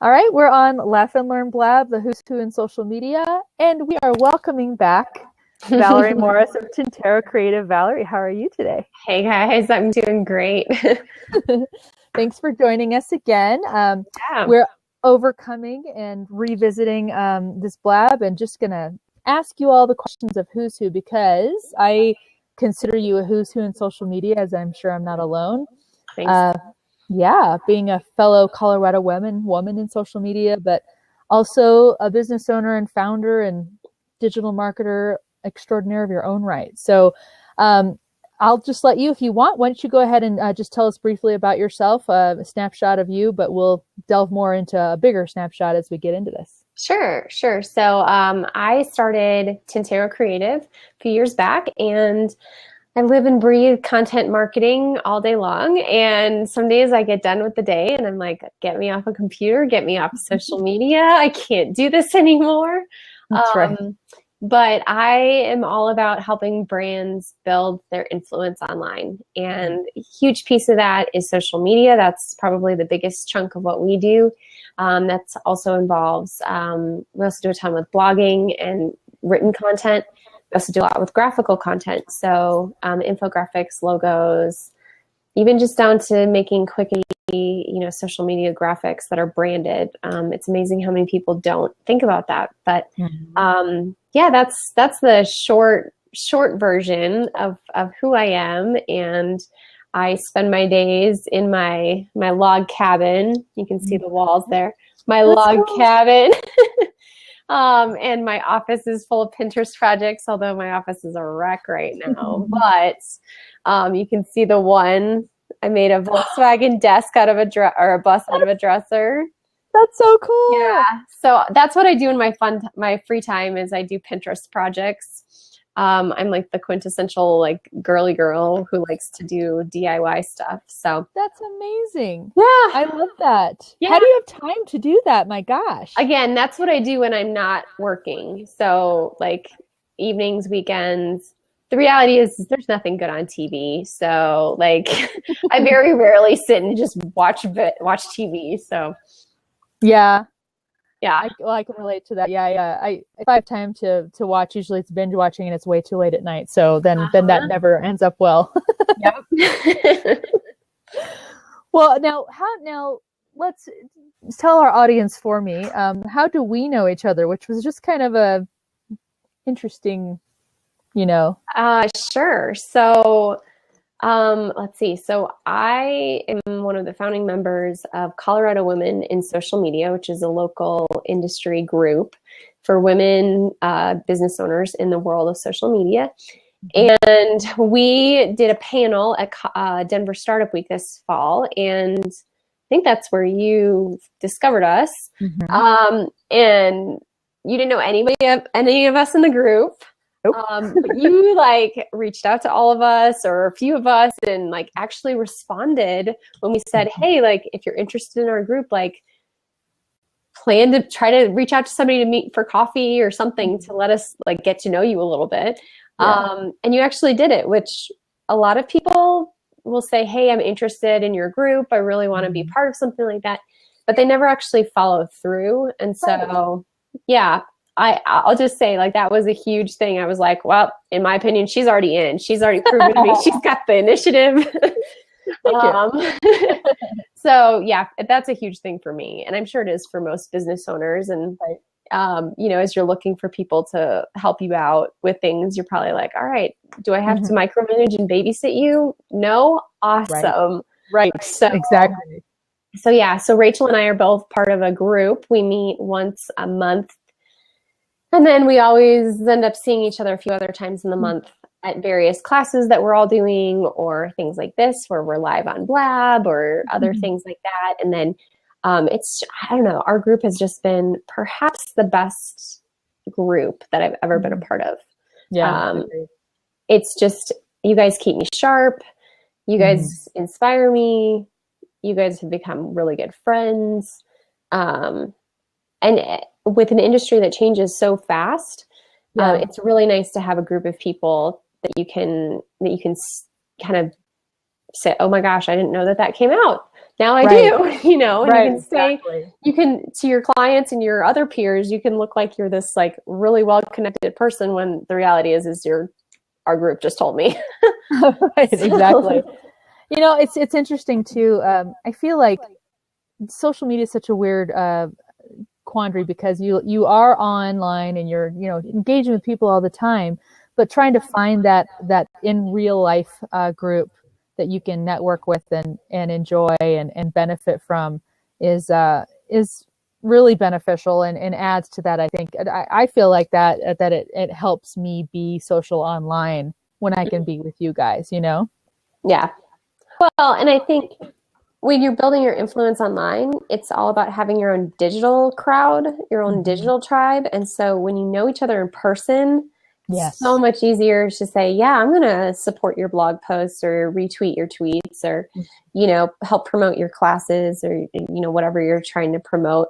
All right, we're on Laugh and Learn Blab, the who's who in social media, and we are welcoming back Valerie Morris of Tintero Creative. Valerie, how are you today? Hey guys, I'm doing great. Thanks for joining us again. Yeah. We're overcoming and revisiting this blab and just going to ask you all the questions of who's who because I consider you a who's who in social media, as I'm sure I'm not alone. Thanks. Yeah, being a fellow Colorado woman in social media, but also a business owner and founder and digital marketer extraordinaire of your own right. So I'll just let you, if you want, why don't you go ahead and just tell us briefly about yourself, a snapshot of you, but we'll delve more into a bigger snapshot as we get into this. Sure. So I started Tintero Creative a few years back, and I live and breathe content marketing all day long. And some days I get done with the day and I'm like, get me off a computer, get me off of social media. I can't do this anymore. That's right. But I am all about helping brands build their influence online. And a huge piece of that is social media. That's probably the biggest chunk of what we do. That also involves, we also do a ton with blogging and written content. We also do a lot with graphical content. So infographics, logos, even just down to making quick and easy, social media graphics that are branded. It's amazing how many people don't think about that. But yeah, that's the short version of who I am. And I spend my days in my log cabin. You can see the walls there. My log cabin. And my office is full of Pinterest projects, although my office is a wreck right now. But you can see the one. I made a Volkswagen desk out of a bus out of a dresser. That's so cool. Yeah. So that's what I do in my free time is I do Pinterest projects. I'm like the quintessential like girly girl who likes to do DIY stuff. So that's amazing. Yeah. I love that. Yeah. How do you have time to do that? My gosh. Again, that's what I do when I'm not working. So like evenings, weekends. The reality is there's nothing good on TV. So like I very rarely sit and just watch TV. So yeah. Yeah. I can relate to that. Yeah. If I have time to watch, usually it's binge watching and it's way too late at night. So then that never ends up well. Yep. Well, now let's tell our audience for me. How do we know each other? Which was just kind of a interesting, Sure. So let's see. So I am one of the founding members of Colorado Women in Social Media, which is a local industry group for women business owners in the world of social media. And we did a panel at Denver Startup Week this fall, and I think that's where you discovered us. And you didn't know any of us in the group. But you like reached out to all of us or a few of us and like actually responded when we said, hey, like if you're interested in our group, like plan to try to reach out to somebody to meet for coffee or something to let us like get to know you a little bit. Yeah. And you actually did it, which a lot of people will say, hey, I'm interested in your group. I really want to be part of something like that, but they never actually follow through. And so, yeah. I'll just say like that was a huge thing. I was like, well, in my opinion, she's already in. She's already proven to me she's got the initiative. So yeah, that's a huge thing for me. And I'm sure it is for most business owners. And, as you're looking for people to help you out with things, you're probably like, all right, do I have to micromanage and babysit you? No? Awesome. Right. So, exactly. So yeah, so Rachel and I are both part of a group. We meet once a month. And then we always end up seeing each other a few other times in the month at various classes that we're all doing or things like this where we're live on Blab or other things like that. And then I don't know, our group has just been perhaps the best group that I've ever been a part of. Yeah. It's just, you guys keep me sharp. You guys inspire me. You guys have become really good friends. And with an industry that changes so fast, it's really nice to have a group of people that you can kind of say, oh my gosh, I didn't know that came out now I Right. do, and you Right. can say, Exactly. you can, to your clients and your other peers, you can look like you're this like really well-connected person when the reality is our group just told me. Right. Exactly. So, It's interesting too. I feel like social media is such a weird quandary because you are online and you're engaging with people all the time, but trying to find that in real life group that you can network with and enjoy and benefit from is really beneficial and adds to that. I think I feel like that it helps me be social online when I can be with you guys. yeah. Well, and I think when you're building your influence online, it's all about having your own digital crowd, your own Hmm. digital tribe. And so when you know each other in person, it's so Yes. much easier to say, yeah, I'm going to support your blog posts or retweet your tweets or, help promote your classes or, whatever you're trying to promote.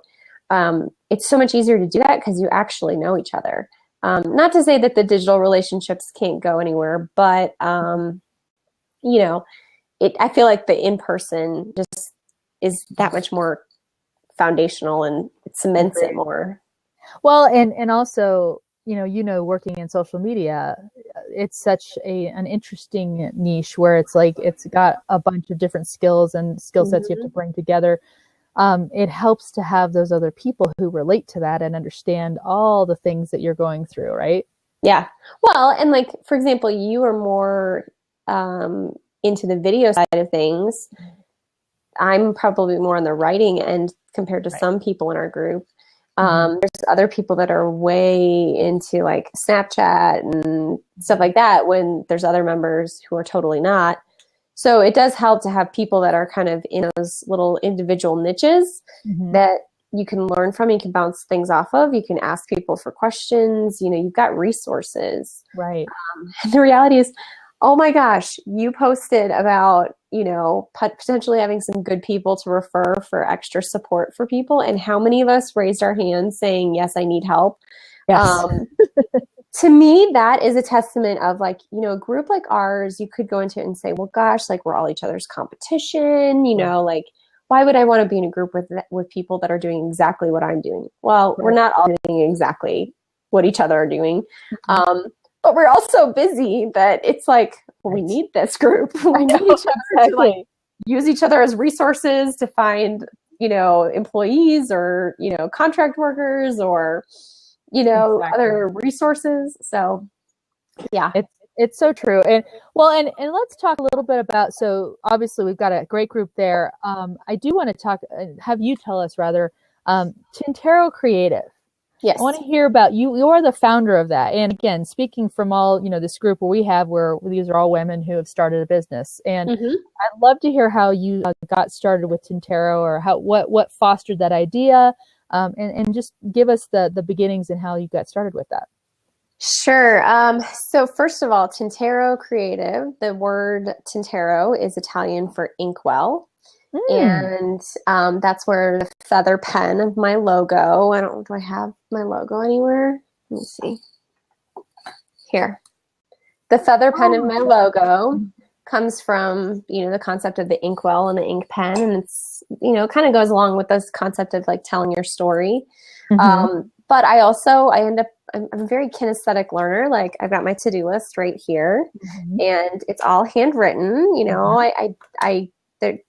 It's so much easier to do that because you actually know each other. Not to say that the digital relationships can't go anywhere, but, I feel like the in-person just is that much more foundational and it cements it Agreed. more. Well, and also, working in social media, it's such an interesting niche where it's like it's got a bunch of different skills and skill sets you have to Mm-hmm. bring together. It helps to have those other people who relate to that and understand all the things that you're going through, right? Yeah. Well, and like, for example, you are more into the video side of things. I'm probably more on the writing end compared to Right. some people in our group. Hmm. There's other people that are way into like Snapchat and stuff like that when there's other members who are totally not. So it does help to have people that are kind of in those little individual niches Hmm. that you can learn from, you can bounce things off of, you can ask people for questions, you've got resources. Right. And the reality is, oh my gosh, you posted about, potentially having some good people to refer for extra support for people. And how many of us raised our hands saying, yes, I need help? Yes. Um, to me, that is a testament of like, a group like ours, you could go into it and say, well, gosh, like we're all each other's competition, Right. like, why would I want to be in a group with people that are doing exactly what I'm doing? Well, we're Right. not all doing exactly what each other are doing. Mhm. But we're all so busy that it's like, well, we Right. need this group. I We need know each other to like exactly. use each other as resources to find, employees or, contract workers or, Exactly. other resources. So yeah. It's so true. And well, and let's talk a little bit about, so obviously we've got a great group there. I do want to talk, have you tell us rather, Tintero Creative. I want Yes. to hear about you. You're the founder of that. And again, speaking from all, this group where we have, where these are all women who have started a business. And Mm-hmm. I'd love to hear how you got started with Tintero, or what fostered that idea. And just give us the beginnings and how you got started with that. Sure. So first of all, Tintero Creative, the word Tintero is Italian for inkwell. Mm, And that's where the feather pen of my logo, do I have my logo anywhere? Let me see. Here. The feather pen of my logo comes from, the concept of the inkwell and the ink pen. And it's, kind of goes along with this concept of like telling your story. mm-hmm. But I'm a very kinesthetic learner. Like I've got my to-do list right here Mm-hmm. and it's all handwritten. Mm-hmm.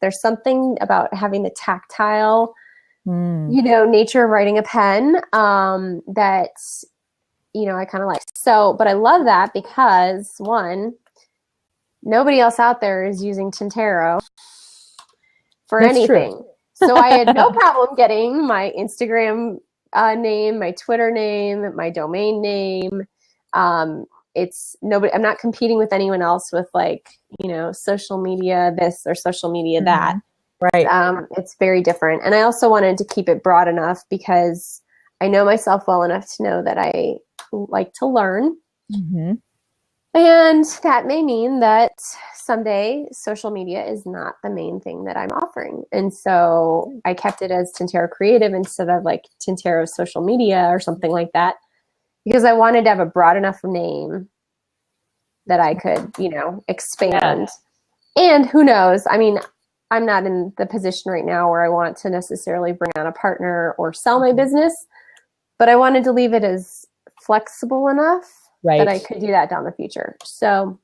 There's something about having the tactile, Mm. nature of writing a pen, that, I kind of like. So, but I love that because one, nobody else out there is using Tintero for That's true. anything. So I had no problem getting my Instagram name, my Twitter name, my domain name. It's nobody. I'm not competing with anyone else with like, social media this or social media that. Mm-hmm. Right. It's very different. And I also wanted to keep it broad enough because I know myself well enough to know that I like to learn. Mm-hmm. And that may mean that someday social media is not the main thing that I'm offering. And so I kept it as Tintero Creative instead of like Tintero Social Media or something like that, because I wanted to have a broad enough name that I could, expand. Yeah. And who knows? I mean, I'm not in the position right now where I want to necessarily bring on a partner or sell my business, but I wanted to leave it as flexible enough that I could do that down the future. So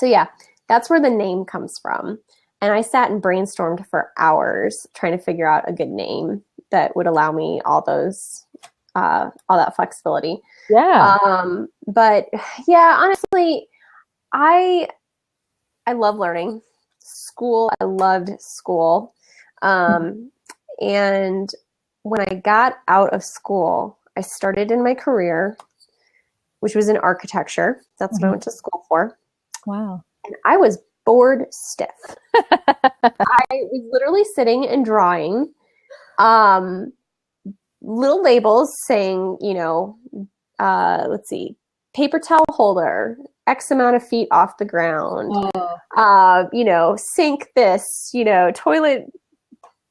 yeah, that's where the name comes from. And I sat and brainstormed for hours trying to figure out a good name that would allow me all that flexibility. Yeah. But yeah, honestly, I love learning. School, I loved school. And when I got out of school, I started in my career, which was in architecture. That's what I went to school for. Wow. And I was bored stiff. I was literally sitting and drawing little labels saying, let's see, paper towel holder, X amount of feet off the ground, sink this, toilet,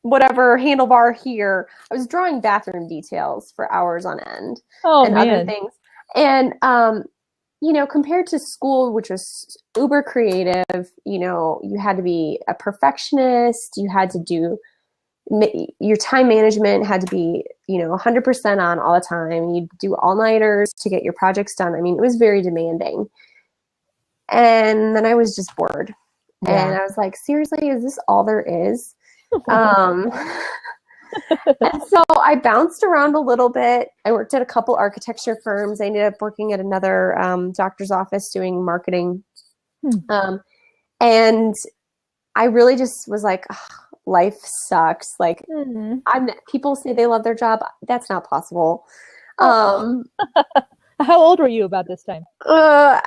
whatever, handlebar here. I was drawing bathroom details for hours on end other things. And, compared to school, which was uber creative, you had to be a perfectionist, you had to do your time management had to be, 100% on all the time. You'd do all-nighters to get your projects done. I mean, it was very demanding. And then I was just bored. Yeah. And I was like, seriously, is this all there is? And so I bounced around a little bit. I worked at a couple architecture firms. I ended up working at another doctor's office doing marketing. And I really just was like, life sucks. Like, people say they love their job. That's not possible. How old were you about this time? I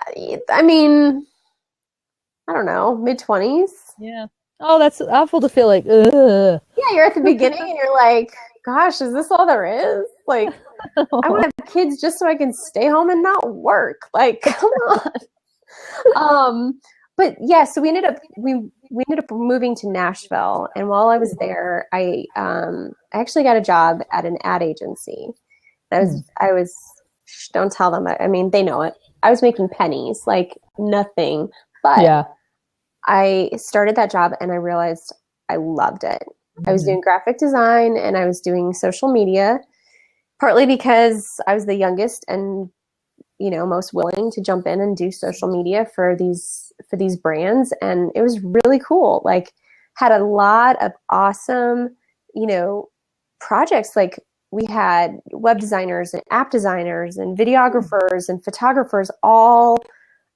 mean, I don't know, mid-20s. Yeah. Oh, that's awful to feel like, ugh. Yeah, you're at the beginning and you're like, gosh, is this all there is? Like, I want to have kids just so I can stay home and not work. Like, come on. But yeah, so we ended up moving to Nashville, and while I was there, I actually got a job at an ad agency. I was don't tell them. I mean, they know it. I was making pennies, like nothing. But yeah. I started that job and I realized I loved it. I was doing graphic design and I was doing social media, partly because I was the youngest and most willing to jump in and do social media for these brands. And it was really cool. Like, had a lot of awesome, projects. Like, we had web designers and app designers and videographers and photographers all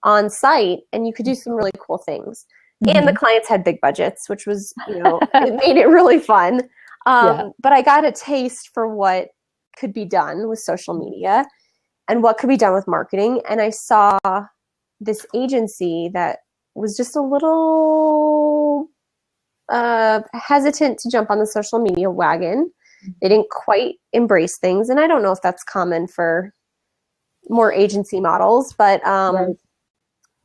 on site, and you could do some really cool things. And the clients had big budgets, which was, it made it really fun. But I got a taste for what could be done with social media and what could be done with marketing. And I saw this agency that was just a little hesitant to jump on the social media wagon. They didn't quite embrace things. And I don't know if that's common for more agency models, but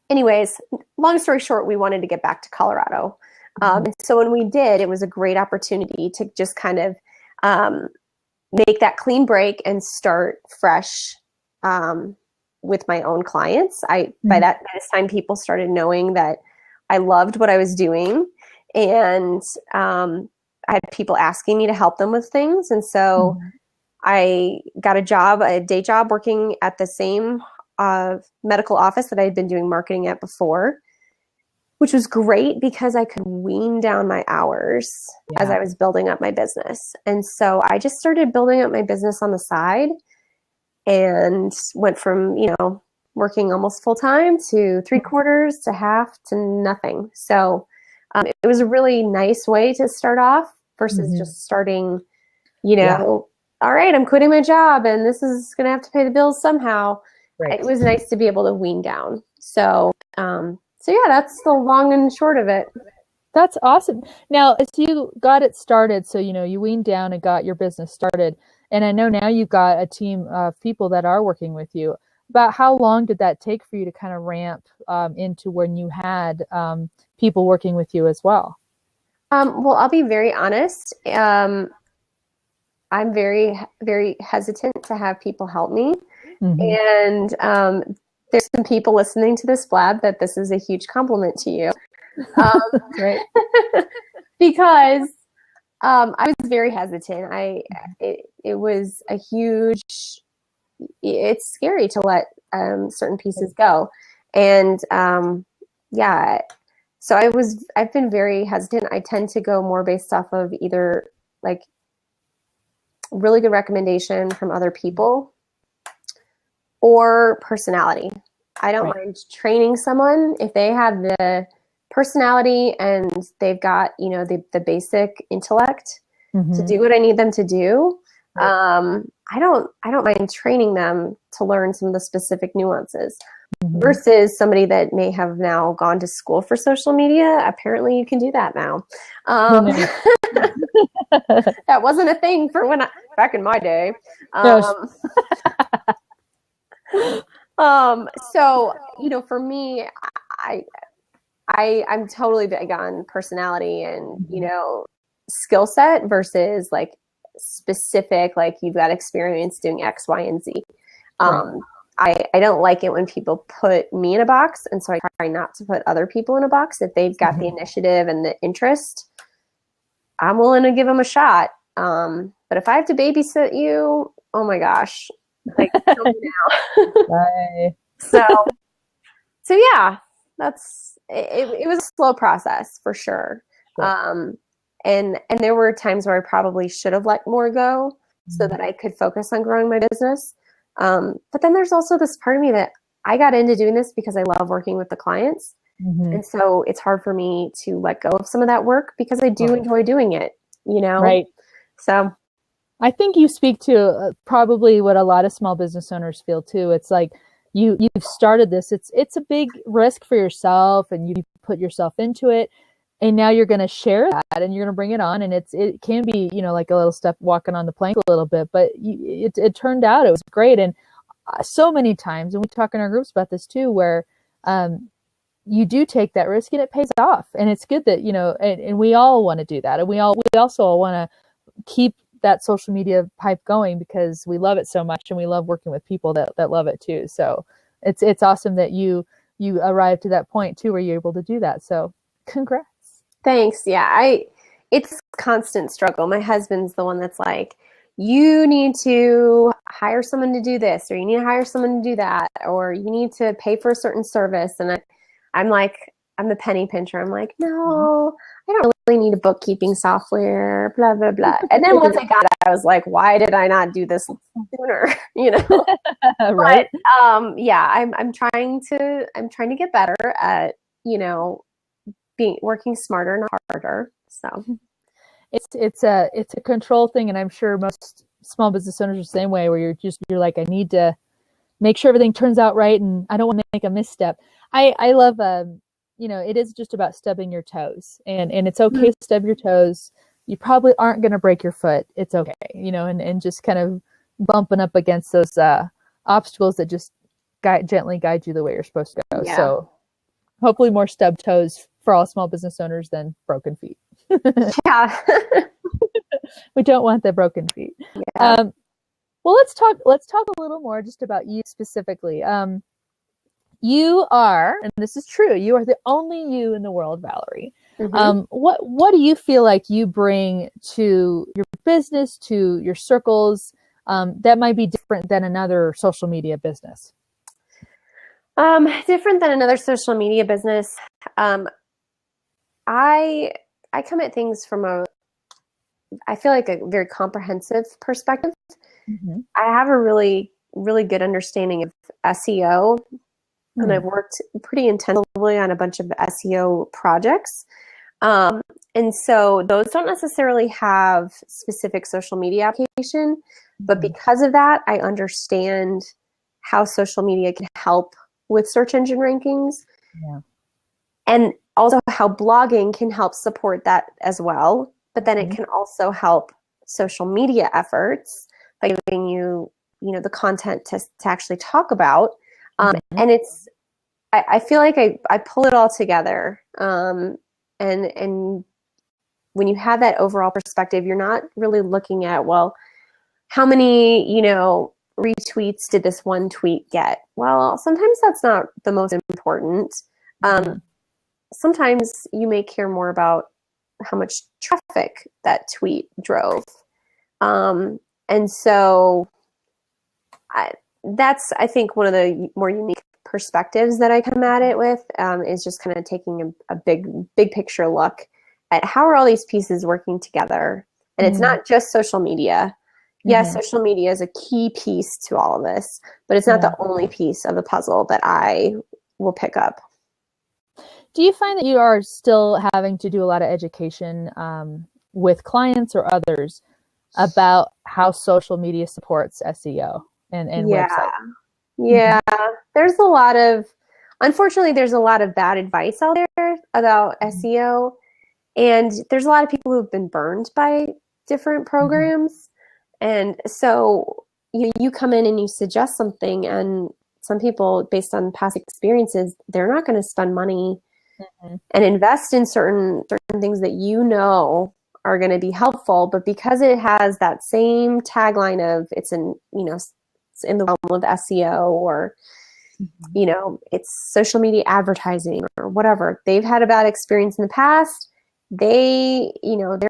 anyways, long story short, we wanted to get back to Colorado. And so when we did, it was a great opportunity to just kind of make that clean break and start fresh with my own clients. By this time, people started knowing that I loved what I was doing, and I had people asking me to help them with things. And so I got a day job working at the same medical office that I had been doing marketing at before, which was great because I could wean down my hours as I was building up my business. And so I just started building up my business on the side and went from, working almost full time to 3/4 to half to nothing. So it was a really nice way to start off versus just starting, all right, I'm quitting my job and this is going to have to pay the bills somehow. Right. It was nice to be able to wean down. So yeah, that's the long and short of it. That's awesome. Now, as you got it started, so, you weaned down and got your business started. And I know now you've got a team of people that are working with you. About how long did that take for you to kind of ramp into when you had people working with you as well? Well, I'll be very honest. I'm very, very hesitant to have people help me. And there's some people listening to this blab that this is a huge compliment to you. Right. because I was very hesitant. It was a huge. It's scary to let certain pieces go, and yeah. So I've been very hesitant. I tend to go more based off of either like really good recommendation from other people or personality. I don't mind training someone if they have the personality and they've got, the basic intellect to do what I need them to do. I don't mind training them to learn some of the specific nuances. Versus somebody that may have now gone to school for social media. Apparently you can do that now. That wasn't a thing for back in my day. So, for me, I'm totally big on personality and, skill set versus like specific, like you've got experience doing X, Y, and Z. I don't like it when people put me in a box, and so I try not to put other people in a box. If they've got the initiative and the interest, I'm willing to give them a shot. But if I have to babysit you, oh my gosh, like kill me now. So yeah, that's it. It was a slow process for sure. And there were times where I probably should have let more go so that I could focus on growing my business. But then there's also this part of me that I got into doing this because I love working with the clients. And so it's hard for me to let go of some of that work because I do enjoy doing it, Right. So I think you speak to probably what a lot of small business owners feel too. It's like you've started this. It's a big risk for yourself and you put yourself into it. And now you're going to share that and you're going to bring it on. And it can be, like a little step walking on the plank a little bit, but it turned out, it was great. And so many times, and we talk in our groups about this too, where you do take that risk and it pays off. And it's good that, and we all want to do that. And we also want to keep that social media pipe going because we love it so much and we love working with people that love it too. So it's awesome that you arrived to that point too, where you're able to do that. So congrats. Thanks. Yeah, it's constant struggle. My husband's the one that's like, you need to hire someone to do this, or you need to hire someone to do that, or you need to pay for a certain service. And I'm like, I'm the penny pincher. I'm like, no, I don't really need a bookkeeping software, blah, blah, blah. And then once I got it, I was like, why did I not do this sooner? Right. But, yeah, I'm trying to get better at, working smarter and harder. So it's a control thing, and I'm sure most small business owners are the same way, where you're like, I need to make sure everything turns out right, and I don't want to make a misstep. I love it is just about stubbing your toes, and it's okay to stub your toes. You probably aren't going to break your foot. It's okay, and just kind of bumping up against those obstacles that just gently guide you the way you're supposed to go. Yeah. So hopefully more stubbed toes for all small business owners than broken feet. Yeah. We don't want the broken feet. Yeah. Well, let's talk a little more just about you specifically. You are, and this is true, you are the only you in the world, Valerie. What do you feel like you bring to your business, to your circles, that might be different than another social media business? Different than another social media business. I come at things from I feel like a very comprehensive perspective. I have a really, really good understanding of SEO, and I've worked pretty intensively on a bunch of SEO projects. And so those don't necessarily have specific social media application, but because of that, I understand how social media can help with search engine rankings. Yeah. And also how blogging can help support that as well. But then it can also help social media efforts by giving you, the content to actually talk about. And I feel like I pull it all together. And when you have that overall perspective, you're not really looking at, well, how many, retweets did this one tweet get? Well, sometimes that's not the most important. Sometimes you may care more about how much traffic that tweet drove. And so that's, I think, one of the more unique perspectives that I come at it with, is just kind of taking a big picture look at how are all these pieces working together. And it's not just social media. Yes, social media is a key piece to all of this, but it's not the only piece of the puzzle that I will pick up. Do you find that you are still having to do a lot of education with clients or others about how social media supports SEO and website? Yeah, unfortunately, there's a lot of bad advice out there about SEO, and there's a lot of people who've been burned by different programs. And so you come in and you suggest something, and some people, based on past experiences, they're not going to spend money and invest in certain things that are going to be helpful, but because it has that same tagline of it's in the realm of SEO, or it's social media advertising or whatever, they've had a bad experience in the past, they're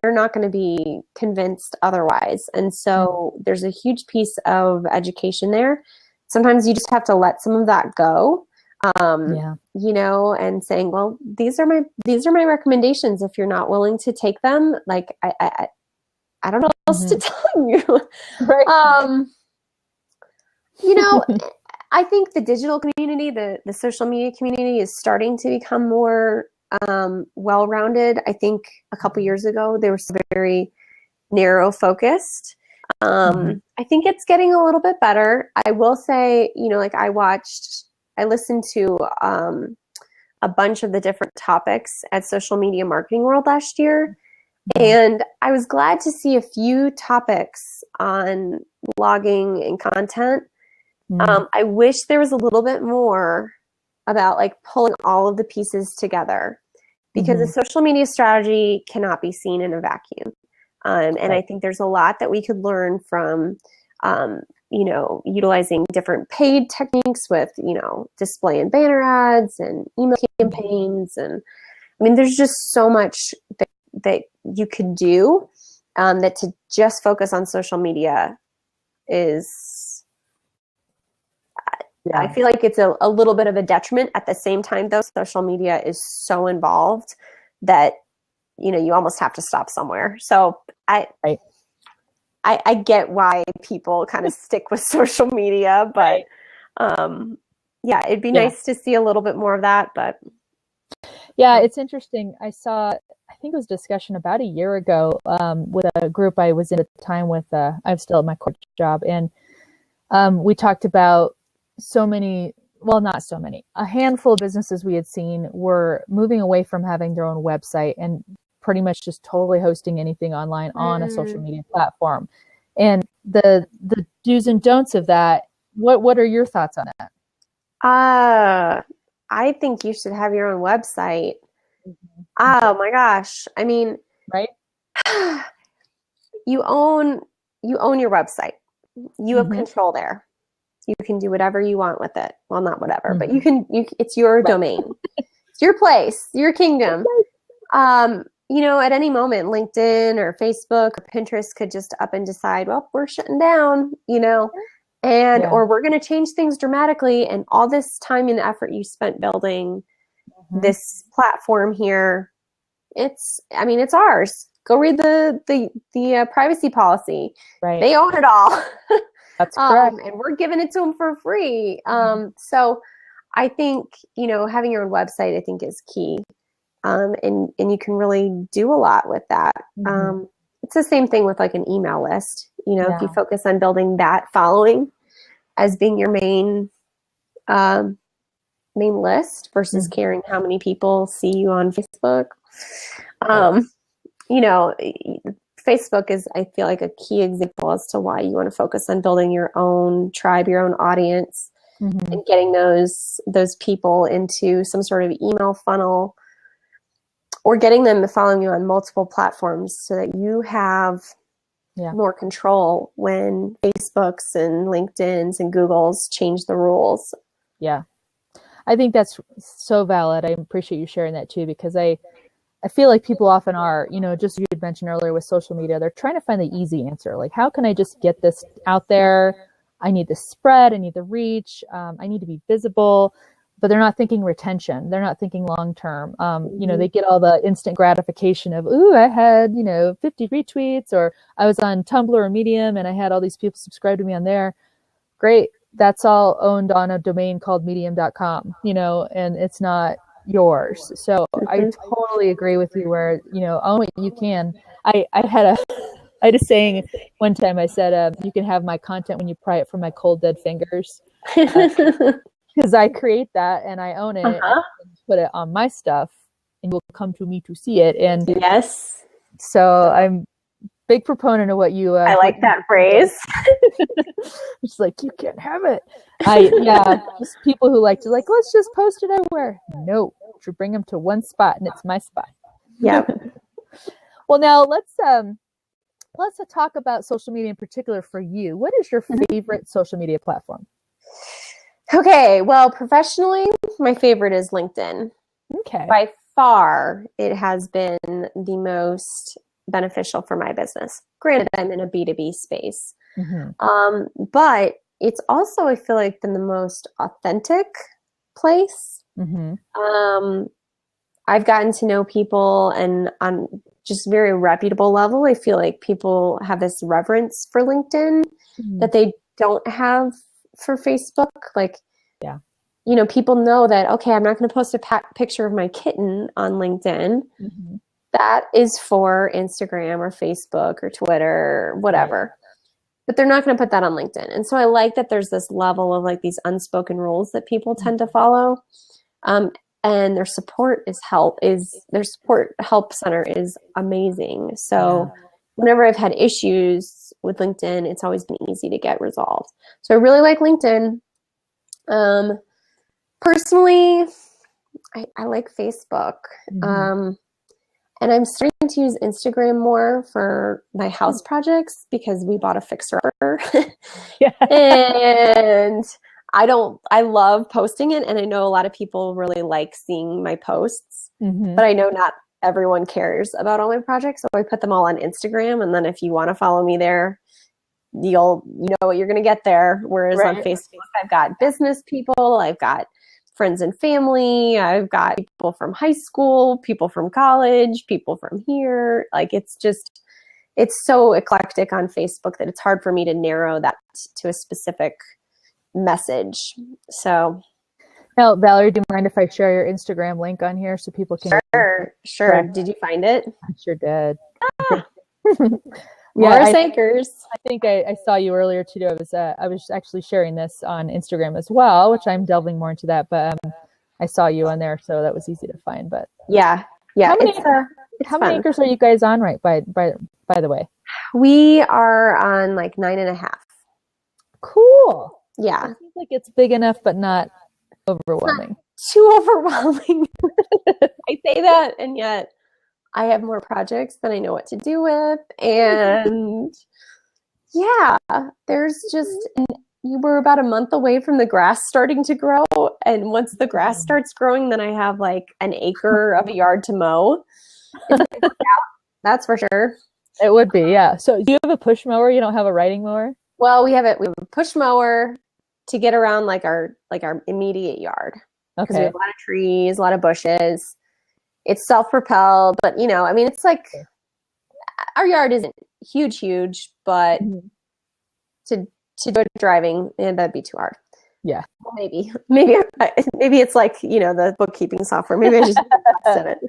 not going to be convinced otherwise. And so there's a huge piece of education there. Sometimes you just have to let some of that go, and saying, well, these are my recommendations. If you're not willing to take them, like, I don't know what else to tell you. Right. I think the digital community, the social media community, is starting to become more well-rounded. I think a couple years ago they were very narrow focused. I think it's getting a little bit better. I will say, I listened to a bunch of the different topics at Social Media Marketing World last year, and I was glad to see a few topics on blogging and content. I wish there was a little bit more about pulling all of the pieces together, because a social media strategy cannot be seen in a vacuum. And I think there's a lot that we could learn from, utilizing different paid techniques with, display and banner ads and email campaigns. And I mean, there's just so much that you could do, that to just focus on social media is, I feel like it's a little bit of a detriment. At the same time, though, social media is so involved that, you almost have to stop somewhere. So I get why people kind of stick with social media, but it'd be nice to see a little bit more of that. But it's interesting. I think it was a discussion about a year ago with a group I was in at the time with, I'm still at my corporate job, and we talked about a handful of businesses we had seen were moving away from having their own website and pretty much just totally hosting anything online on a social media platform. And the do's and don'ts of that, what are your thoughts on that? I think you should have your own website. Oh my gosh. I mean, right? You own your website. You have control there. You can do whatever you want with it. Well, not whatever, but it's your domain. It's your place, your kingdom. At any moment, LinkedIn or Facebook or Pinterest could just up and decide, well, we're shutting down, or we're going to change things dramatically. And all this time and effort you spent building this platform here, it's ours. Go read the privacy policy. Right. They own it all. That's correct. And we're giving it to them for free. So I think, having your own website, I think, is key. And you can really do a lot with that. It's the same thing with an email list. If you focus on building that following as being your main list versus caring how many people see you on Facebook. Facebook is, I feel like, a key example as to why you want to focus on building your own tribe, your own audience, and getting those people into some sort of email funnel, or getting them to follow you on multiple platforms so that you have more control when Facebooks and LinkedIn's and Google's change the rules. Yeah. I think that's so valid. I appreciate you sharing that too, because I I feel like people often are, just you had mentioned earlier with social media, they're trying to find the easy answer. Like, how can I just get this out there? I need the spread. I need the reach. I need to be visible. But they're not thinking retention. They're not thinking long term. They get all the instant gratification of, ooh, I had, 50 retweets, or I was on Tumblr or Medium and I had all these people subscribe to me on there. Great. That's all owned on a domain called medium.com, and it's not yours. So I totally agree with you where, own what you can. I had a saying one time. I said, you can have my content when you pry it from my cold, dead fingers. Because I create that and I own it and put it on my stuff and you'll come to me to see it. And yes. So I'm big proponent of what you I like that phrase. It's like, you can't have it. Just people who like to let's just post it everywhere. No, you bring them to one spot and it's my spot. Yeah. Well, now let's talk about social media in particular for you. What is your favorite social media platform? Okay, well, professionally, my favorite is LinkedIn. Okay. By far, it has been the most beneficial for my business. Granted, I'm in a B2B space. But it's also, I feel like, been the most authentic place. I've gotten to know people, and on just very reputable level, I feel like people have this reverence for LinkedIn that they don't have for Facebook. Like, people know that, okay, I'm not going to post a picture of my kitten on LinkedIn. That is for Instagram or Facebook or Twitter or whatever. But they're not going to put that on LinkedIn. And so I like that there's this level of like these unspoken rules that people tend to follow. And their support their support help center is amazing. So whenever I've had issues with LinkedIn, it's always been easy to get resolved. So I really like LinkedIn. Personally, I like Facebook. And I'm starting to use Instagram more for my house projects because we bought a fixer-upper. And I love posting it. And I know a lot of people really like seeing my posts, but I know not everyone cares about all my projects. So I put them all on Instagram. And then if you want to follow me there, you know what you're going to get there. Whereas on Facebook, I've got business people, I've got friends and family, I've got people from high school, people from college, people from here. Like, it's so eclectic on Facebook that it's hard for me to narrow that to a specific message. So now, Valerie, do you mind if I share your Instagram link on here so people can? Sure. Did you find it? I sure did. Morris Acres. I think I saw you earlier too. I was actually sharing this on Instagram as well, which I'm delving more into that. But I saw you on there, so that was easy to find. But yeah. How many acres are you guys on? Right by the way, we are on like 9.5. Cool. Yeah. It seems like it's big enough, but not overwhelming. Not too overwhelming. I say that, and yet I have more projects than I know what to do with. And there's just, we're about a month away from the grass starting to grow. And once the grass starts growing, then I have like an acre of a yard to mow. That's for sure. It would be, yeah. So do you have a push mower? You don't have a riding mower? Well, we have a push mower to get around like our immediate yard. Because we have a lot of trees, a lot of bushes. It's self-propelled, but it's like our yard isn't huge, but to do driving, that'd be too hard. Yeah. Well, maybe it's like, the bookkeeping software. Maybe I just said it.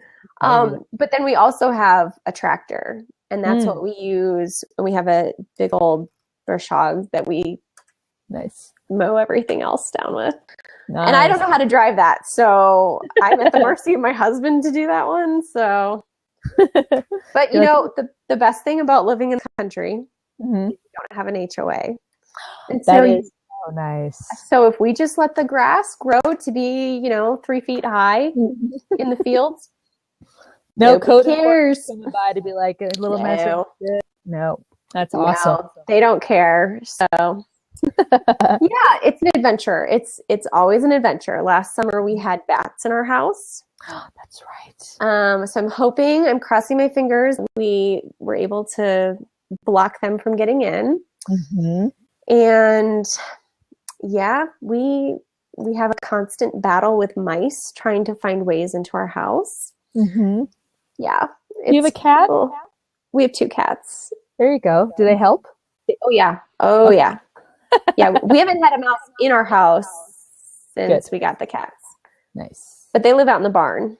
But then we also have a tractor, and that's what we use. And we have a big old brush hog that we mow everything else down with. Nice. And I don't know how to drive that, so I'm at the mercy of my husband to do that one. So, but the best thing about living in the country, you don't have an HOA. And that is so nice. So if we just let the grass grow to be, 3 feet high in the fields, no code cares coming by to be like a little measure. No, that's awesome. They don't care. So Yeah, it's an adventure. It's always an adventure. Last summer we had bats in our house. That's right. So I'm crossing my fingers. We were able to block them from getting in. Mm-hmm. And yeah, we have a constant battle with mice trying to find ways into our house. Mm-hmm. Yeah. Do you have a cat? Cool. We have 2 cats. There you go. Do they help? Oh yeah. Oh yeah. Yeah, we haven't had a mouse in our house since we got the cats. Nice. But they live out in the barn.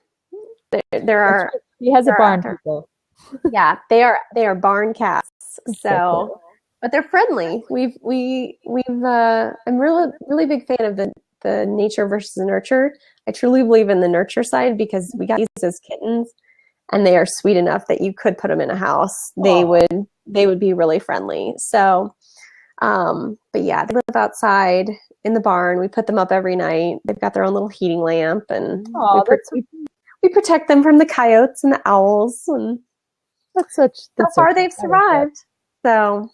There are He has a barn, people. Yeah, they are barn cats. So cool. but they're friendly. I'm really big fan of the nature versus nurture. I truly believe in the nurture side because we got these as kittens and they are sweet enough that you could put them in a house. They would be really friendly. So but yeah, they live outside in the barn. We put them up every night. They've got their own little heating lamp and we protect them from the coyotes and the owls and so far they've survived. So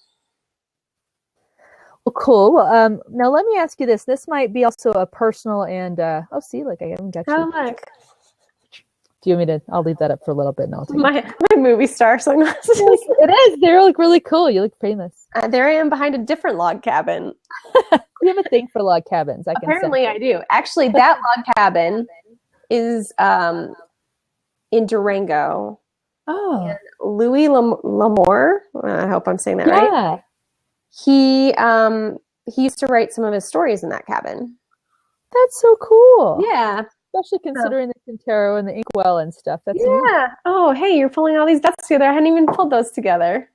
well, cool. Well, now let me ask you this. This might be also a personal and see, like I haven't got you. Oh, look. Do you want me to? I'll leave that up for a little bit and I'll take my movie star sunglasses. It is. They look really cool. You look famous. There I am behind a different log cabin. We have a thing for log cabins. Apparently I do. Actually, that log cabin is in Durango. Oh. And Louis L'Amour, I hope I'm saying that right. He used to write some of his stories in that cabin. That's so cool. Yeah. Especially considering the Tintero and the inkwell and stuff. That's yeah. amazing. Oh, hey, you're pulling all these dots together. I hadn't even pulled those together.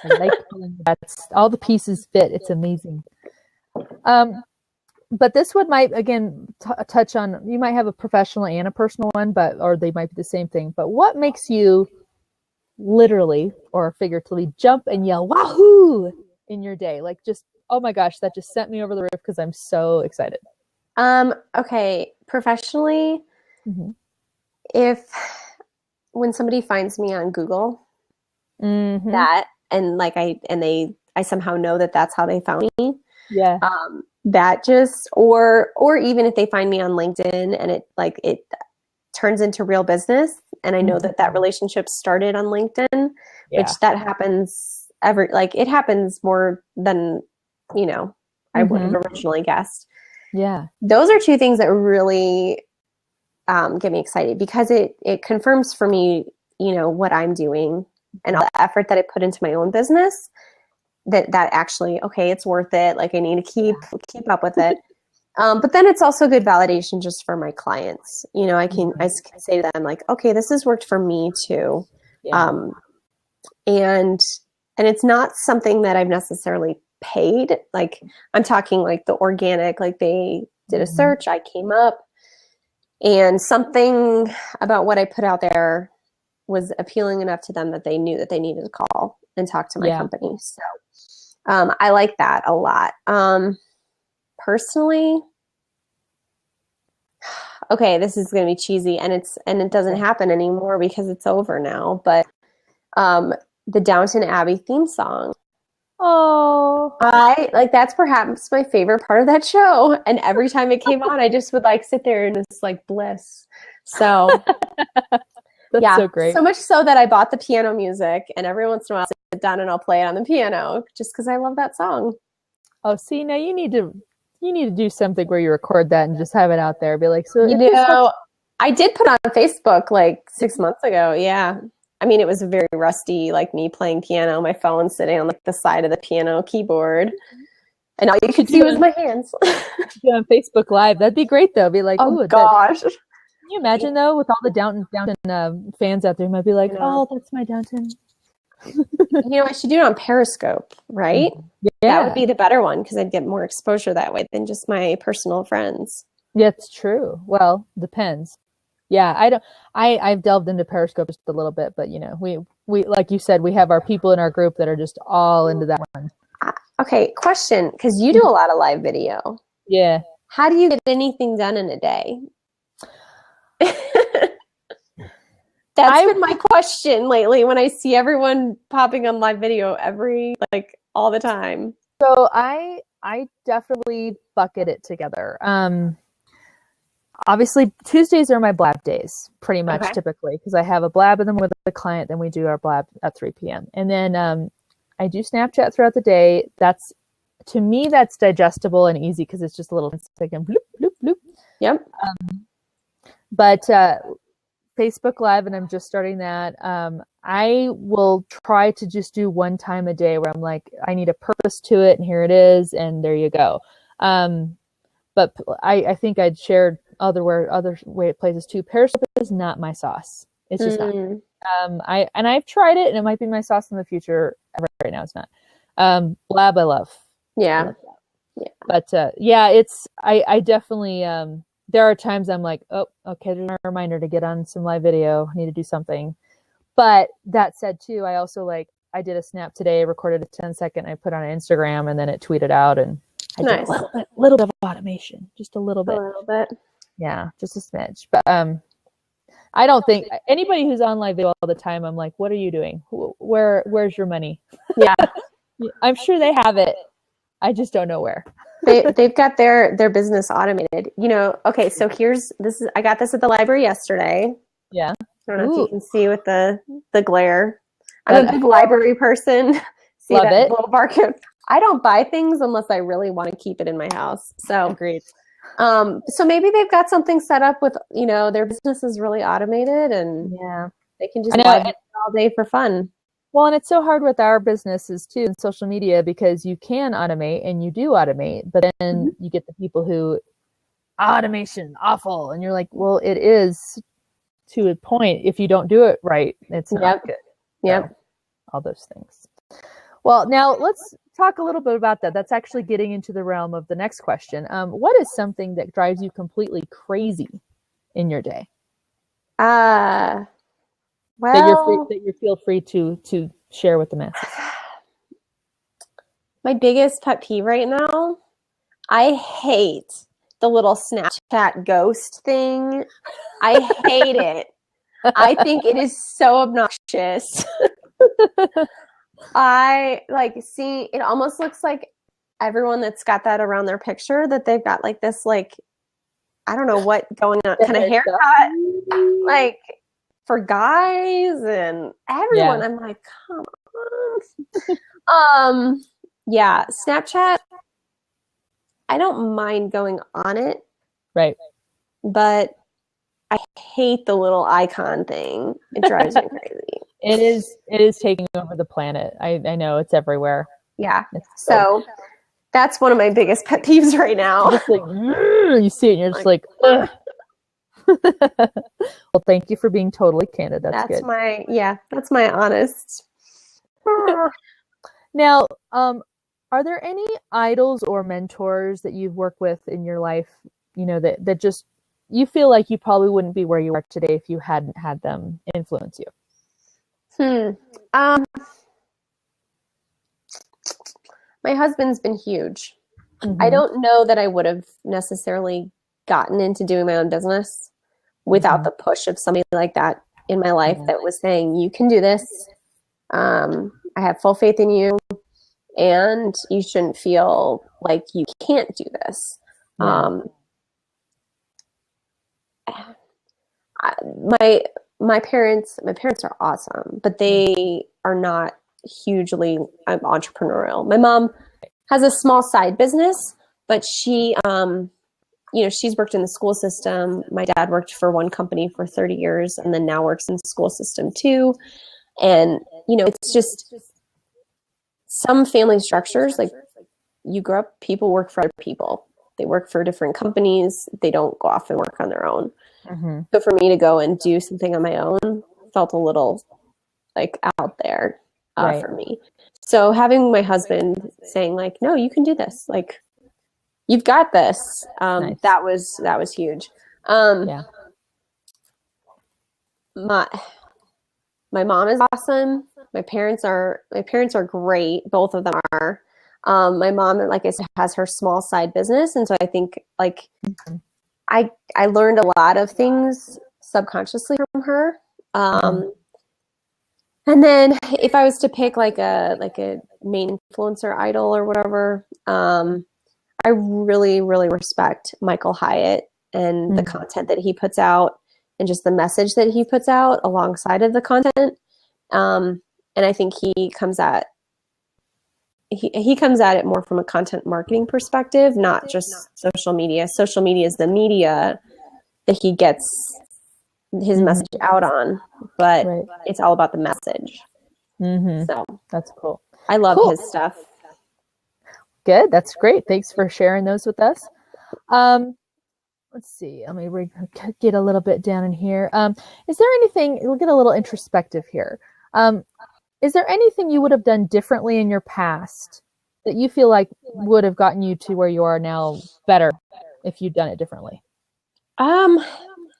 I like pulling the dots. All the pieces fit. It's amazing. But this one might, again, touch on, you might have a professional and a personal one, or they might be the same thing. But what makes you literally or figuratively jump and yell, wahoo, in your day? Like just, oh my gosh, that just sent me over the roof because I'm so excited. Okay. Professionally, when somebody finds me on Google, that, and like I somehow know that that's how they found me. Yeah. That just, or even if they find me on LinkedIn and it turns into real business. And I know that relationship started on LinkedIn, which that happens it happens more than, I would have originally guessed. Yeah. Those are 2 things that really get me excited because it confirms for me, what I'm doing and all the effort that I put into my own business that actually, okay, it's worth it. Like I need to keep up with it. But then it's also good validation just for my clients. I can say to them like, okay, this has worked for me too. Yeah. And it's not something that I've necessarily paid. Like I'm talking like the organic, like they did a search, I came up and something about what I put out there was appealing enough to them that they knew that they needed to call and talk to my company. So I like that a lot. Personally, okay, this is going to be cheesy and it doesn't happen anymore because it's over now, but the Downton Abbey theme song. Oh, that's perhaps my favorite part of that show. And every time it came on, I just would sit there in this bliss. So that's so great. So much so that I bought the piano music and every once in a while I'll sit down and I'll play it on the piano just because I love that song. Oh, see, now you need to do something where you record that and just have it out there. Be like, so I did put on Facebook 6 months ago. Yeah. I mean, it was very rusty, me playing piano, my phone sitting on the side of the piano keyboard. And all you could see was my hands. On Facebook Live. That'd be great, though. Be like, oh, gosh. Can you imagine, though, with all the Downton fans out there, you might be like, oh, that's my Downton. I should do it on Periscope, right? Yeah. That would be the better one because I'd get more exposure that way than just my personal friends. Yeah, it's true. Well, depends. Yeah, I've delved into Periscope just a little bit, but we like you said, we have our people in our group that are just all into that one. Okay, question, because you do a lot of live video. Yeah. How do you get anything done in a day? That's been my question lately when I see everyone popping on live video all the time. So I I definitely bucket it together. Obviously Tuesdays are my blab days, pretty much Okay. typically, because I have a blab in them with a client, then we do our blab at 3 p.m. And then I do Snapchat throughout the day. That's, to me, that's digestible and easy because it's just a little second bloop, bloop, bloop. Yep. But Facebook Live, and I'm just starting that. I will try to just do one time a day where I'm like, I need a purpose to it, and here it is, and there you go. But I think I'd shared other places too. Periscope is not my sauce. It's just not. I've tried it, and it might be my sauce in the future. Right now, it's not. Blab, I love. Yeah. I love that. Yeah. But yeah, it's I definitely. There are times I'm like, oh, okay, there's a reminder to get on some live video. I need to do something. But that said, too, I also I did a snap today, recorded a 10-second, I put on Instagram, and then it tweeted out, and I did a little bit of automation, just a little bit. A little bit. Yeah, just a smidge. But I don't think anybody who's on live video all the time, I'm like, what are you doing? Where's your money? Yeah. I'm sure they have it. I just don't know where. They've got their business automated. Okay, so I got this at the library yesterday. Yeah. I don't know if you can see with the glare. I'm a big library person. See Love that it. little barcode? I don't buy things unless I really want to keep it in my house. So agreed. So maybe they've got something set up with, their business is really automated, and they can just log in all day for fun. Well, and it's so hard with our businesses too in social media because you can automate and you do automate, but then you get the people who automation awful, and you're like, well, it is to a point. If you don't do it right, it's not good. Yep. So, all those things. Well, now let's talk a little bit about that. That's actually getting into the realm of the next question. What is something that drives you completely crazy in your day? Well, that you feel free to share with the masses. My biggest pet peeve right now, I hate the little Snapchat ghost thing. I hate it. I think it is so obnoxious. I see, it almost looks like everyone that's got that around their picture, that they've got this, I don't know what going on, kind of haircut, for guys and everyone. I'm like, come on. Yeah, Snapchat, I don't mind going on it. Right. But I hate the little icon thing. It drives me crazy. It is taking over the planet. I know, it's everywhere. Yeah. So that's one of my biggest pet peeves right now. Just you see it and you're just like, ugh. Well, thank you for being totally candid. That's good. That's my honest. Now, are there any idols or mentors that you've worked with in your life, that just, you feel like you probably wouldn't be where you are today if you hadn't had them influence you? My husband's been huge. I don't know that I would have necessarily gotten into doing my own business without the push of somebody like that in my life that was saying, you can do this. I have full faith in you, and you shouldn't feel like you can't do this. My parents are awesome, but they are not hugely entrepreneurial. My mom has a small side business, but she, she's worked in the school system. My dad worked for one company for 30 years and then now works in the school system too. And, it's just some family structures, you grow up, people work for other people. They work for different companies. They don't go off and work on their own. So for me to go and do something on my own felt a little out there for me. So having my husband saying no, you can do this. You've got this. Nice. That was huge. My mom is awesome. My parents are great. Both of them are. My mom, like I said, has her small side business. And so I think I learned a lot of things subconsciously from her. And then if I was to pick a main influencer idol or whatever, I really, really respect Michael Hyatt and the content that he puts out and just the message that he puts out alongside of the content. And I think he comes at it more from a content marketing perspective, not just social media. Social media is the media that he gets his message out on, but it's all about the message. So that's cool. I love his stuff. Good. That's great. Thanks for sharing those with us. Let's see. Let me get a little bit down in here. Is there anything, we'll get a little introspective here. Is there anything you would have done differently in your past that you feel like would have gotten you to where you are now better if you'd done it differently?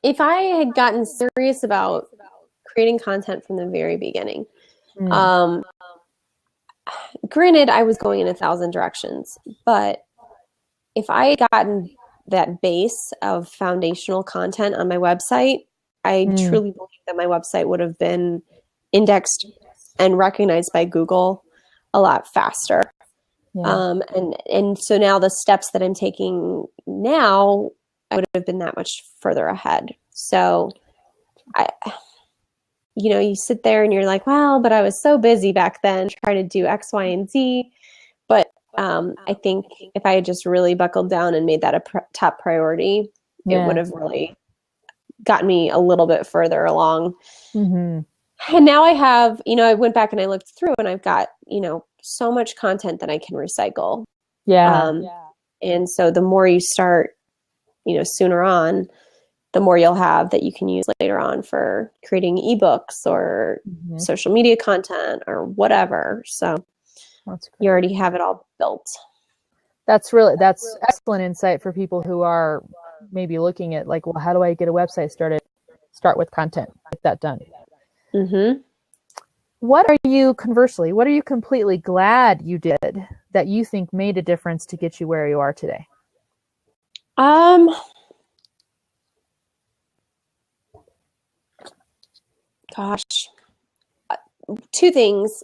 If I had gotten serious about creating content from the very beginning, granted, I was going in 1,000 directions, but if I had gotten that base of foundational content on my website, I truly believe that my website would have been indexed and recognized by Google a lot faster. Yeah. And so now the steps that I'm taking now, I would have been that much further ahead. So you sit there and you're like, well, but I was so busy back then trying to do X, Y, and Z. But I think if I had just really buckled down and made that a top priority, it would have really gotten me a little bit further along. And now I have, I went back and I looked through and I've got, so much content that I can recycle. And so the more you start, sooner on, the more you'll have that you can use later on for creating ebooks or social media content or whatever. So you already have it all built. That's excellent insight for people who are maybe looking at like, well, how do I get a website started? Start with content, get that done. What are you completely glad you did that you think made a difference to get you where you are today? Gosh, two things.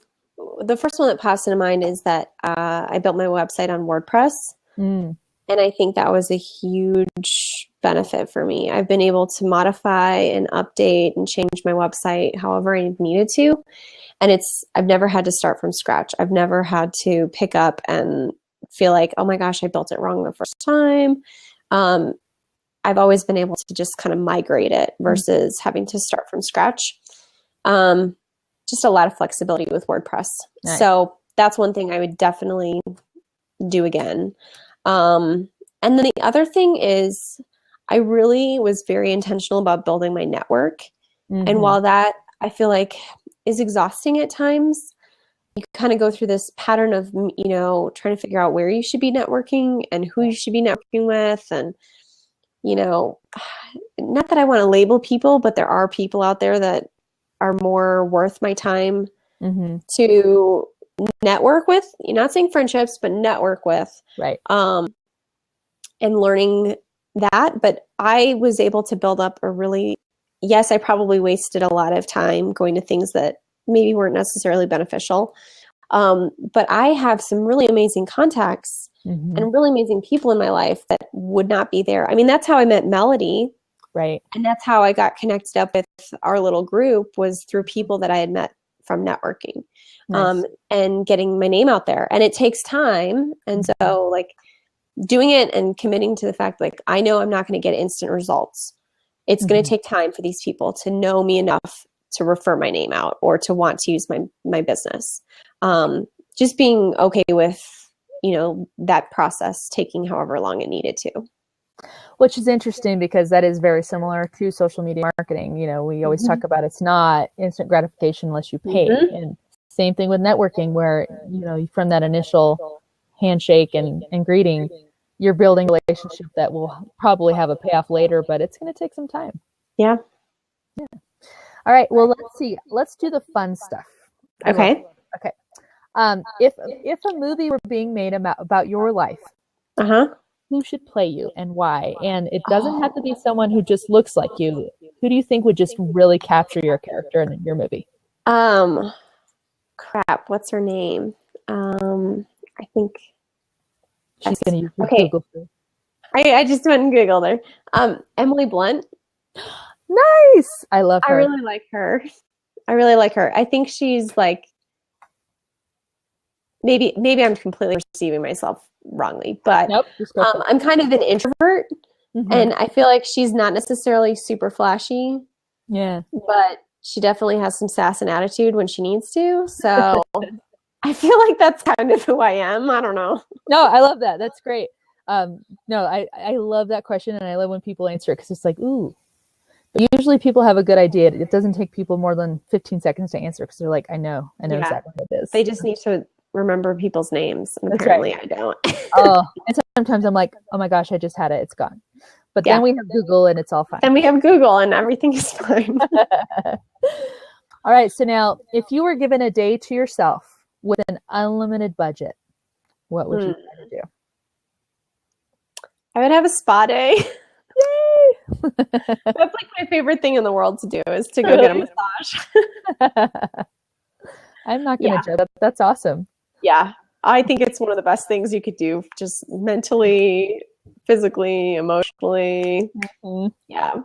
The first one that pops into mind is that I built my website on WordPress. And I think that was a huge benefit for me. I've been able to modify and update and change my website however I needed to. And I've never had to start from scratch. I've never had to pick up and feel like, oh my gosh, I built it wrong the first time. I've always been able to just kind of migrate it versus having to start from scratch. Just a lot of flexibility with WordPress. Nice. So that's one thing I would definitely do again. And then the other thing is I really was very intentional about building my network. And while that I feel like is exhausting at times, you kind of go through this pattern of, trying to figure out where you should be networking and who you should be networking with. And, not that I want to label people, but there are people out there that are more worth my time to network with. You're not saying friendships, but network with. Right. And learning that. But I was able to build up yes, I probably wasted a lot of time going to things that maybe weren't necessarily beneficial. But I have some really amazing contacts and really amazing people in my life that would not be there. I mean, that's how I met Melody. Right. And that's how I got connected up with our little group, was through people that I had met from networking. Nice. And getting my name out there. And it takes time. And so doing it and committing to the fact, I know I'm not going to get instant results. It's going to take time for these people to know me enough to refer my name out or to want to use my business. Just being okay with, that process taking however long it needed to. Which is interesting because that is very similar to social media marketing. We always talk about it's not instant gratification unless you pay. And same thing with networking where, from that initial handshake and greeting, you're building a relationship that will probably have a payoff later, but it's going to take some time. Yeah. All right. Well, let's see. Let's do the fun stuff. Okay. Okay. If a movie were being made about your life, who should play you and why? And it doesn't have to be someone who just looks like you. Who do you think would just really capture your character in your movie? Crap. What's her name? I think She's Yes. going to use your Okay. Google too. I just went and Googled her. Emily Blunt. Nice. I love I her. really like her. I really like her. I think she's like, maybe I'm completely perceiving myself wrongly, but Nope. Just go for it. I'm kind of an introvert, Mhm. and I feel like she's not necessarily super flashy, Yeah. but she definitely has some sass and attitude when she needs to. So I feel like that's kind of who I am. I don't know. No, I love that. That's great. No, I love that question, and I love when people answer it because it's like, ooh. But usually people have a good idea. It doesn't take people more than 15 seconds to answer because they're like, I know Yeah. exactly what it is. They just need to remember people's names, and That's apparently right. I don't. Oh, and sometimes I'm like, oh my gosh, I just had it. It's gone. But then we have Google, and it's all fine. Then we have Google, and everything is fine. All right. So now, if you were given a day to yourself with an unlimited budget, what would you try to do? I would have a spa day. Yay! That's like my favorite thing in the world to do is to go get a massage. I'm not going to joke. That's awesome. Yeah. I think it's one of the best things you could do, just mentally, physically, emotionally. Mm-hmm. Yeah.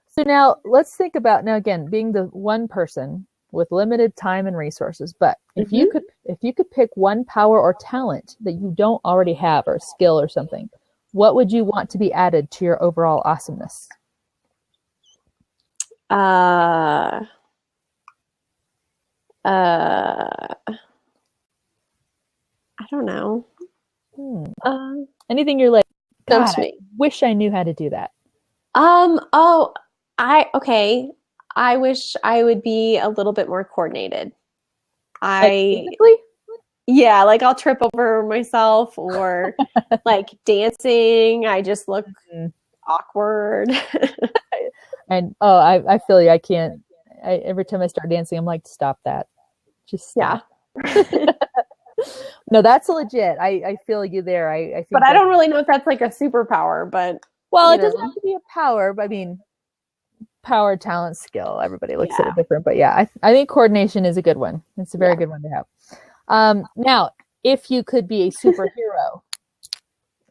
So now let's think about, now again, being the one person with limited time and resources, but if you could pick one power or talent that you don't already have, or a skill or something, what would you want to be added to your overall awesomeness? I don't know. Anything you're like, God, I wish I knew how to do that. I wish I would be a little bit more coordinated. Physically? Yeah, like I'll trip over myself, or like dancing, I just look awkward. And I feel you. I can't. Every time I start dancing, I'm like, stop that. Just stop. Yeah. No, that's legit. I feel you there. I think, but I don't really know if that's like a superpower, but well, it doesn't have to be a power, but I mean, power, talent, skill. Everybody looks at it different, but yeah, I think coordination is a good one. It's a very good one to have. Now, if you could be a superhero,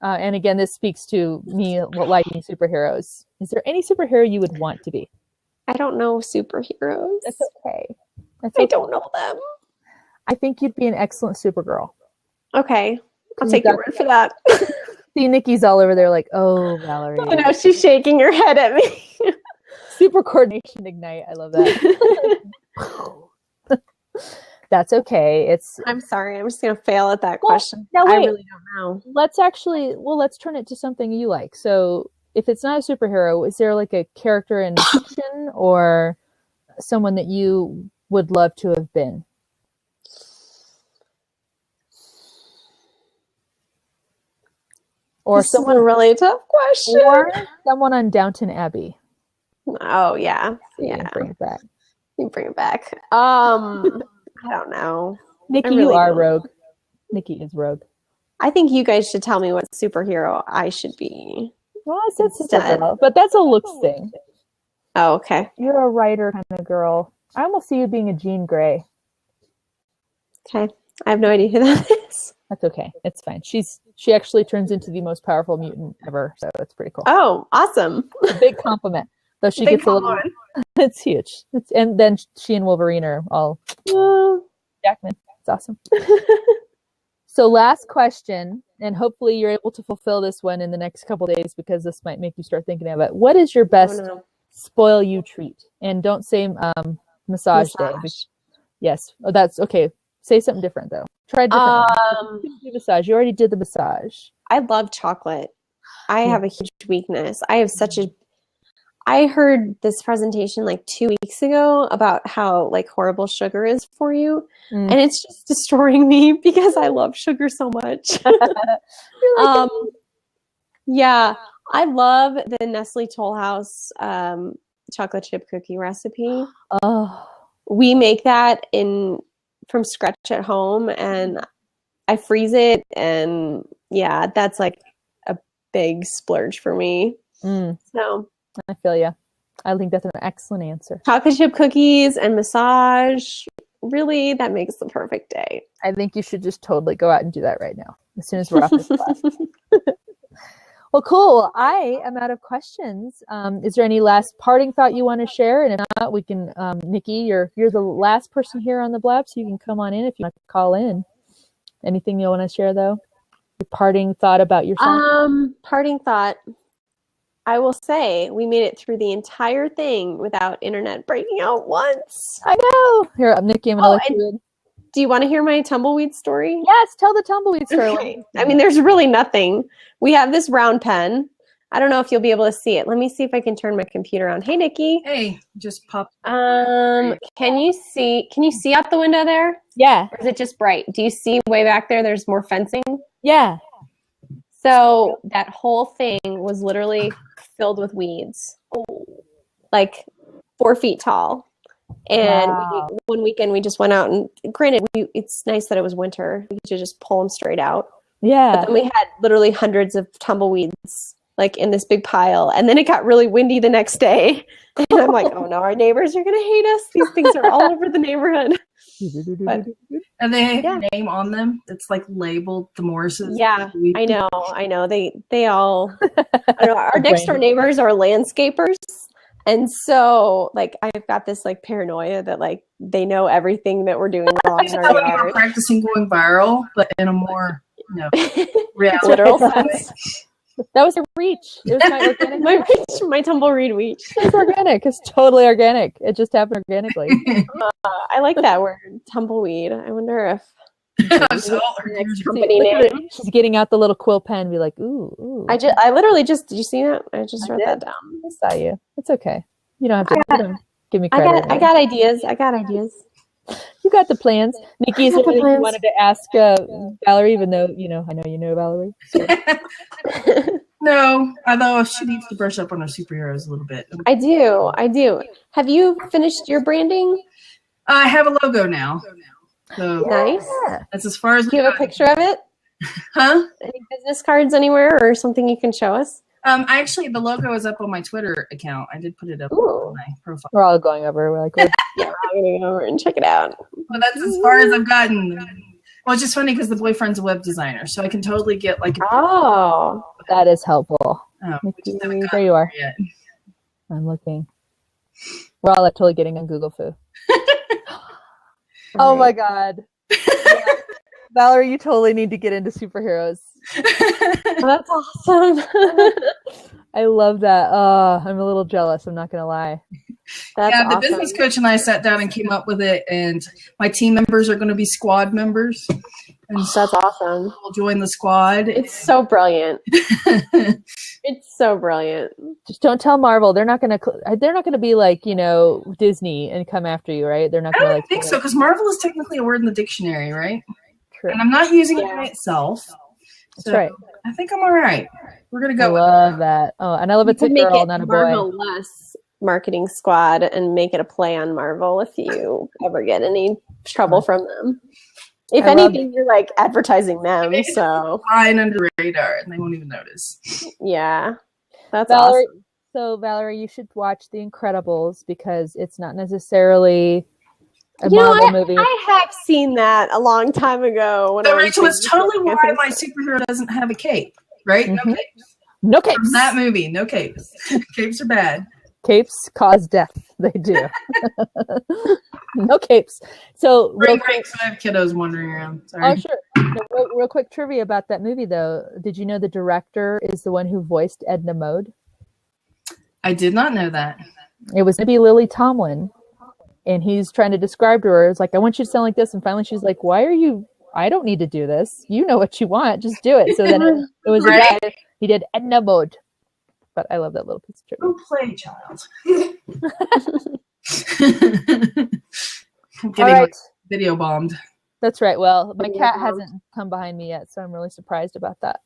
and again, this speaks to me liking superheroes. Is there any superhero you would want to be? I don't know superheroes. That's okay. I don't know them. I think you'd be an excellent Supergirl. Okay. I'll take your word for that. See, Nikki's all over there like, oh, Valerie. I know, she's shaking her head at me. Super coordination ignite. I love that. That's okay. I'm sorry. I'm just going to fail at that question. Now, wait, I really don't know. Let's turn it to something you like. So if it's not a superhero, is there like a character in fiction or someone that you would love to have been? Or this is a really tough question. Or someone on Downton Abbey. Oh, yeah. Yeah. Bring it back. You bring it back. I don't know. Nikki, you are rogue. Nikki is rogue. I think you guys should tell me what superhero I should be. Well, I said Supergirl, but that's a looks thing. Oh, okay. You're a writer kind of girl. I almost see you being a Jean Grey. Okay. I have no idea who that is. That's okay. It's fine. She actually turns into the most powerful mutant ever, so it's pretty cool. Oh, awesome. A big compliment. Though she gets a little it's huge. And then she and Wolverine are all Jackman. It's awesome. So last question, and hopefully you're able to fulfill this one in the next couple of days because this might make you start thinking of it. What is your best spoil you treat? And don't say massage day. Yes. Oh, that's okay. Say something different though. Try a different one. Massage. You already did the massage. I love chocolate. I have a huge weakness. I heard this presentation like 2 weeks ago about how like horrible sugar is for you. And it's just destroying me because I love sugar so much. Yeah, I love the Nestle Toll House chocolate chip cookie recipe. Oh, we make that from scratch at home, and I freeze it, and yeah, that's like a big splurge for me. So I feel you. I think that's an excellent answer. Chocolate chip cookies and massage. really, that makes the perfect day. I think you should just totally go out and do that right now, as soon as we're off this class. Well, cool. I am out of questions. Is there any last parting thought you want to share? And if not, we can, Nikki, you're the last person here on the Blab, so you can come on in if you want to call in. Anything you want to share, though? Your parting thought about yourself? Parting thought. I will say we made it through the entire thing without internet breaking out once. I know. Here, Nikki, I'm going to let you in. Do you want to hear my tumbleweed story? Yes, tell the tumbleweed story. Okay. I mean, there's really nothing. We have this round pen. I don't know if you'll be able to see it. Let me see if I can turn my computer on. Hey, Nikki. Hey, just pop. Can you see out the window there? Yeah. Or is it just bright? Do you see way back there? There's more fencing. Yeah. So that whole thing was literally filled with weeds, like 4 feet tall. And one weekend we just went out, and granted, it's nice that it was winter. We could just pull them straight out. Yeah. But then we had literally hundreds of tumbleweeds like in this big pile. And then it got really windy the next day. And I'm like, oh no, our neighbors are going to hate us. These things are all over the neighborhood. But, and they have a name on them. It's like labeled the Morrises. Yeah, I know. They all, I don't know, our next door neighbors are landscapers. And so, like, I've got this, like, paranoia that, like, they know everything that we're doing wrong in our yard. We're practicing going viral, but in a more, reality. Literal sense. That was a reach. It was my organic. my tumbleweed reach. It's organic. It's totally organic. It just happened organically. I like that word, tumbleweed. I wonder if company name. She's getting out the little quill pen, be like, ooh. I literally just, did you see that? I just wrote that down. I saw you. It's okay. You don't have to give me credit. I got ideas. You got the plans. Nikki, is there anything you wanted to ask Valerie, even though, I know you know Valerie. So. No, although she needs to brush up on her superheroes a little bit. I do. Have you finished your branding? I have a logo now. So nice. That's as far as. Do you have a picture of it? Huh? Any business cards anywhere or something you can show us? Actually, the logo is up on my Twitter account. I did put it up on my profile. We're all going over. We're like, yeah, we're going to go over and check it out. Well, that's as far as I've gotten. Well, it's just funny because the boyfriend's a web designer, so I can totally get like. That is helpful. Oh, Nikki, there you are. Yet. I'm looking. We're all totally getting on Google Foo. Oh my God. Yeah. Valerie, you totally need to get into superheroes. That's awesome. I love that. I'm a little jealous. I'm not going to lie. That's the awesome. business coach and I sat down and came up with it, and my team members are going to be squad members. And that's awesome. We'll join the squad. It's so brilliant. It's so brilliant. Just don't tell Marvel. They're not going to be like, Disney and come after you, right? They're not going to like. I don't think so, because Marvel is technically a word in the dictionary, right? True. And I'm not using it by itself. That's right. I think I'm all right. We're going to go. I love that. Oh, and I love it's a girl, not a boy. Marvel-less marketing squad and make it a play on Marvel if you ever get any trouble from them. If anything, you're like advertising them, so flying under the radar and they won't even notice. Yeah, that's Valerie. awesome. So Valerie, you should watch The Incredibles because it's not necessarily a You Marvel know, movie. I have seen that a long time ago. When So, I was Rachel, it's totally why my superhero doesn't have a cape, right? Mm-hmm. No capes. No capes. From that movie, no capes. Capes are bad. Capes cause death. They do. No capes. So Spring break, so I have kiddos wandering around. Sorry. Oh, sure. No, real quick trivia about that movie, though. Did you know the director is the one who voiced Edna Mode? I did not know that. It was going to be Lily Tomlin, and he's trying to describe to her, it's like, I want you to sound like this, and finally she's like, why are you, I don't need to do this. You know what you want. Just do it. So then it was Right? a guy, he did Edna Mode. But I love that little piece of trivia. Don't play, child. I'm All getting right. video bombed. That's right. Well, my cat hasn't come behind me yet, so I'm really surprised about that.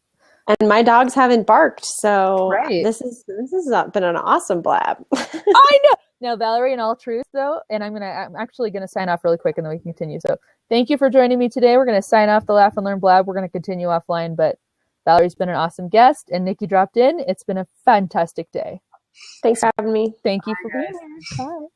And my dogs haven't barked, so Right. this has been an awesome blab. I know. Now, Valerie, in all truth, though, and I'm actually gonna sign off really quick, and then we can continue. So, thank you for joining me today. We're gonna sign off the Laugh and Learn Blab. We're gonna continue offline, but Valerie's been an awesome guest, and Nikki dropped in. It's been a fantastic day. Thanks for having me. Thank you for being here. Bye.